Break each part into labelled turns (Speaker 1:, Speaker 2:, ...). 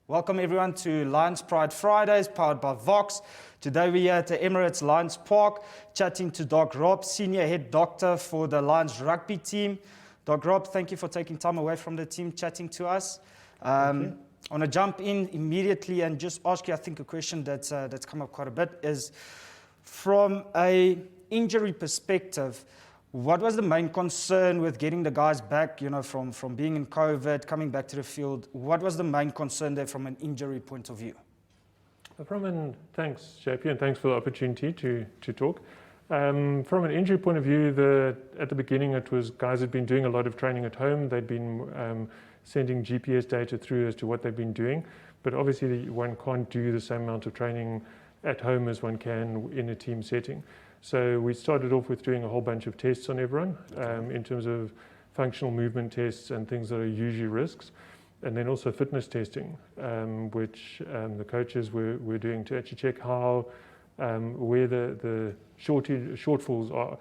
Speaker 1: Welcome everyone to Lions Pride Fridays, powered by Vox. Today we're here at the Emirates Lions Park, chatting to Doc Rob, Senior Head Doctor for the Lions Rugby team. Doc Rob, thank you for taking time away from the team, chatting to us. I want to jump in immediately and just ask you, I think, a question that's come up quite a bit is, from a injury perspective, what was the main concern with getting the guys back, from being in COVID, coming back to the field? What was the main concern there from an injury point of view?
Speaker 2: Thanks, JP, and thanks for the opportunity to talk. From an injury point of view, at the beginning, it was guys had been doing a lot of training at home. They'd been sending GPS data through as to what they've been doing. But obviously, one can't do the same amount of training at home as one can in a team setting. So we started off with doing a whole bunch of tests on everyone in terms of functional movement tests and things that are usually risks. And then also fitness testing, which the coaches were doing to actually check where the shortfalls are.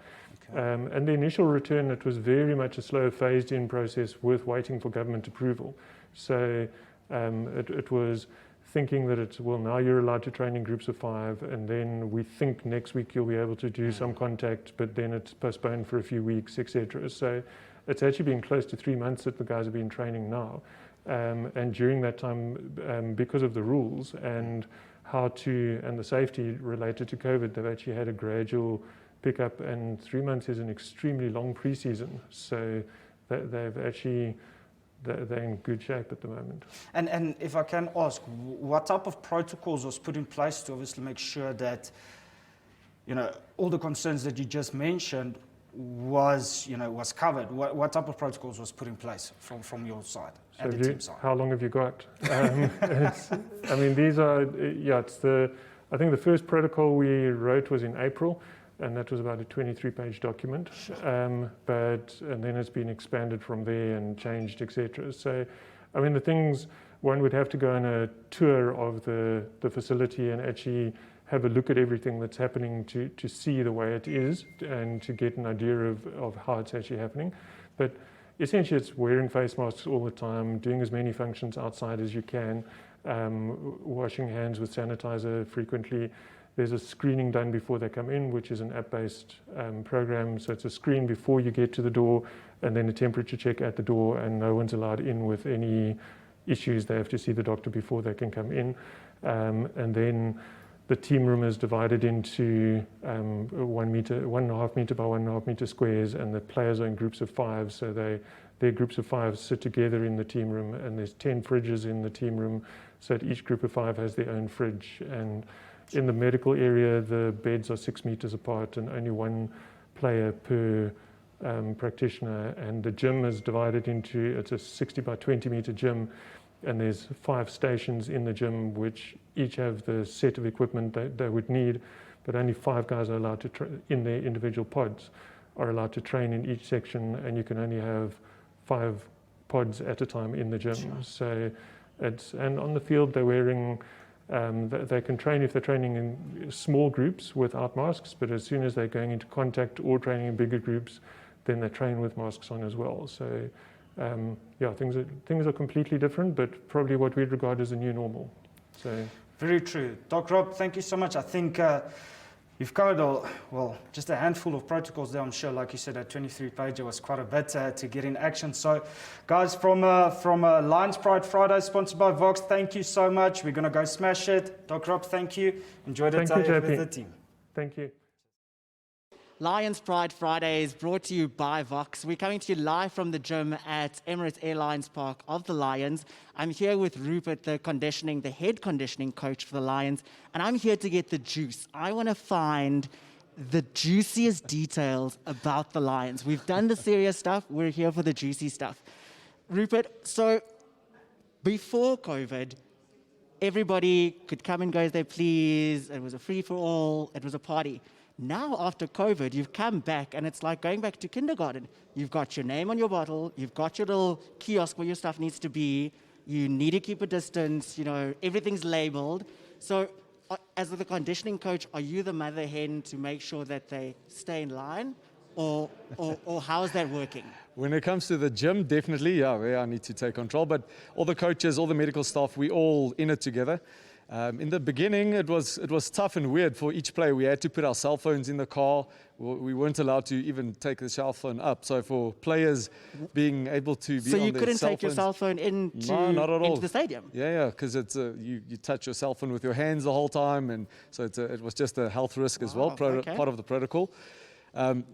Speaker 2: Okay. And the initial return, it was very much a slow phased-in process with waiting for government approval. So it was thinking that now you're allowed to train in groups of 5, and then we think next week you'll be able to do some contact, but then it's postponed for a few weeks, etc. So it's actually been close to 3 months that the guys have been training now. And during that time, because of the rules and the safety related to COVID, they've actually had a gradual pickup, and 3 months is an extremely long preseason. So they're in good shape at the moment.
Speaker 1: And if I can ask, what type of protocols was put in place to obviously make sure that, all the concerns that you just mentioned was covered? What type of protocols was put in place from your side and the team side?
Speaker 2: How long have you got? These are, I think the first protocol we wrote was in April, and that was about a 23-page document. Sure. And then it's been expanded from there and changed, etc. So, the things, one would have to go on a tour of the facility and actually have a look at everything that's happening to see the way it is and to get an idea of how it's actually happening. But essentially it's wearing face masks all the time, doing as many functions outside as you can, washing hands with sanitizer frequently. There's a screening done before they come in, which is an app-based program. So it's a screen before you get to the door, and then a temperature check at the door, and no one's allowed in with any issues. They have to see the doctor before they can come in. And then the team room is divided into 1.5 meter by 1.5 meter squares, and the players are in groups of 5. So their groups of 5 sit together in the team room, and there's 10 fridges in the team room. So that each group of 5 has their own fridge. And in the medical area, the beds are 6 meters apart and only one player per practitioner. And the gym is divided it's a 60 by 20 meter gym, and there's 5 stations in the gym, which each have the set of equipment that they would need, but only 5 guys are allowed to in their individual pods are allowed to train in each section, and you can only have 5 pods at a time in the gym. Sure. So and on the field they're wearing. They can train if they're training in small groups without masks, but as soon as they're going into contact or training in bigger groups, then they train with masks on as well. So, things are completely different, but probably what we'd regard as a new normal. So,
Speaker 1: very true. Doc Rob, thank you so much. I think you've covered just a handful of protocols there. I'm sure, like you said, that 23-page was quite a bit to get in action. So, guys, from Lions Pride Friday, sponsored by Vox, thank you so much. We're going to go smash it. Doc Rob, thank you. Enjoy the day with the team.
Speaker 2: Thank you.
Speaker 3: Lions Pride Friday is brought to you by Vox. We're coming to you live from the gym at Emirates Airlines Park of the Lions. I'm here with Rupert, the head conditioning coach for the Lions, and I'm here to get the juice. I want to find the juiciest details about the Lions. We've done the serious stuff. We're here for the juicy stuff. Rupert, so before COVID, everybody could come and go as they please. It was a free-for-all. It was a party. Now, after COVID, you've come back, and it's like going back to kindergarten. You've got your name on your bottle. You've got your little kiosk where your stuff needs to be. You need to keep a distance. Everything's labeled. So, as the conditioning coach, are you the mother hen to make sure that they stay in line? or how is that working?
Speaker 4: When it comes to the gym, definitely, I need to take control. But all the coaches, all the medical staff, we all in it together. In the beginning, it was tough and weird for each player. We had to put our cell phones in the car. We weren't allowed to even take the cell phone up. So for players being able to be
Speaker 3: So
Speaker 4: on
Speaker 3: you
Speaker 4: their
Speaker 3: couldn't
Speaker 4: cell
Speaker 3: take your
Speaker 4: phones-
Speaker 3: cell phone into,
Speaker 4: No, not at all.
Speaker 3: into the stadium?
Speaker 4: Yeah, because it's you touch your cell phone with your hands the whole time, and so it was just a health risk as well,
Speaker 3: Wow, okay.
Speaker 4: part of the protocol.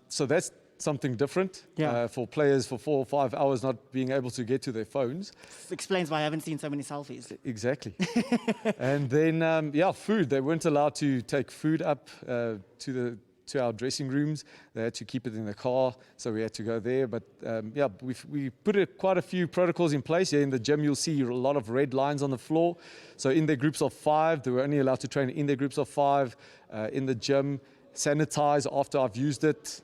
Speaker 4: So that's something different
Speaker 3: Yeah.
Speaker 4: for players for 4 or 5 hours not being able to get to their phones.
Speaker 3: This explains why I haven't seen so many selfies.
Speaker 4: Exactly. And then, food. They weren't allowed to take food up to our dressing rooms. They had to keep it in the car, so we had to go there. But we put quite a few protocols in place. Here in the gym, you'll see a lot of red lines on the floor. So in their groups of 5, they were only allowed to train in their groups of 5 in the gym. Sanitize after I've used it.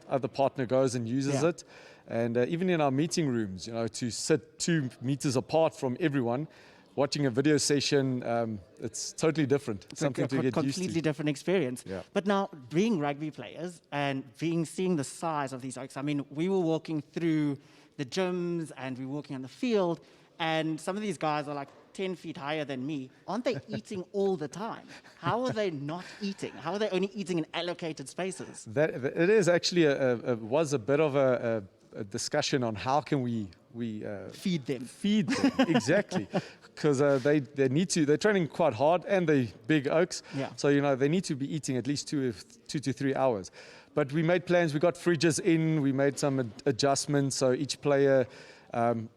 Speaker 4: Other partner goes and uses it. And even in our meeting rooms, to sit 2 meters apart from everyone, watching a video session, it's totally different. It's something to get used to.
Speaker 3: Completely different experience.
Speaker 4: Yeah.
Speaker 3: But now, being rugby players and seeing the size of these oaks, I mean, we were walking through the gyms and we were walking on the field, and some of these guys are like 10 feet higher than me. Aren't they eating all the time? How are they not eating? How are they only eating in allocated spaces?
Speaker 4: It is actually was a bit of a discussion on how can we
Speaker 3: Feed them.
Speaker 4: feed them. Exactly, because they need to. They're training quite hard, and they big oaks.
Speaker 3: Yeah.
Speaker 4: So they need to be eating at least 2 to 3 hours. But we made plans. We got fridges in. We made some adjustments. So each player,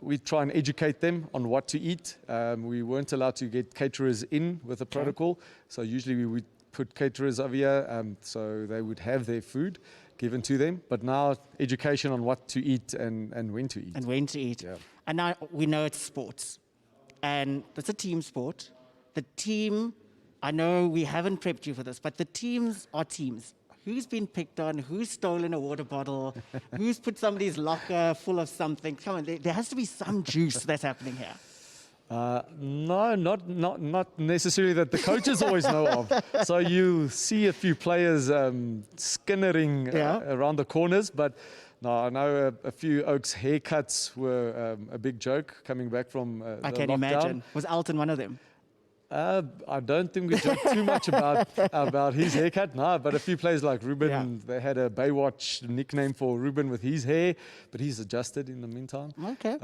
Speaker 4: we try and educate them on what to eat. We weren't allowed to get caterers in with the protocol. So usually we would put caterers over here, so they would have their food given to them. But now education on what to eat and when to eat.
Speaker 3: And when to eat.
Speaker 4: Yeah.
Speaker 3: And now we know it's sports. And it's a team sport. The team, I know we haven't prepped you for this, but the teams are teams. Who's been picked on? Who's stolen a water bottle? Who's put somebody's locker full of something? Come on, there has to be some juice that's happening here.
Speaker 4: No, not necessarily that the coaches always know of. So you see a few players skinnering around the corners, but no, I know a few Oaks haircuts were a big joke coming back from the
Speaker 3: I can
Speaker 4: lockdown.
Speaker 3: imagine. Was Alton one of them?
Speaker 4: I don't think we joked too much about his haircut. No, but a few players like Rupert, they had a Baywatch nickname for Rupert with his hair, but he's adjusted in the meantime.
Speaker 3: Okay.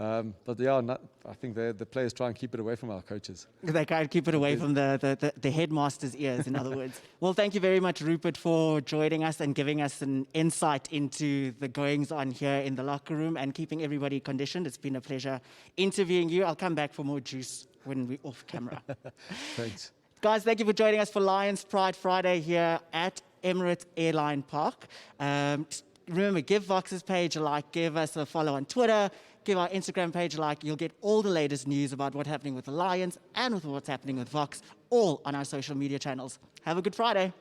Speaker 4: But I think the players try and keep it away from our coaches.
Speaker 3: They can't keep it away from the headmaster's ears, in other words. Well, thank you very much, Rupert, for joining us and giving us an insight into the goings-on here in the locker room and keeping everybody conditioned. It's been a pleasure interviewing you. I'll come back for more juice when we're off camera.
Speaker 4: Thanks.
Speaker 3: Guys, thank you for joining us for Lions Pride Friday here at Emirates Airline Park. Remember, give Vox's page a like, give us a follow on Twitter, give our Instagram page a like. You'll get all the latest news about what's happening with the Lions and with what's happening with Vox, all on our social media channels. Have a good Friday.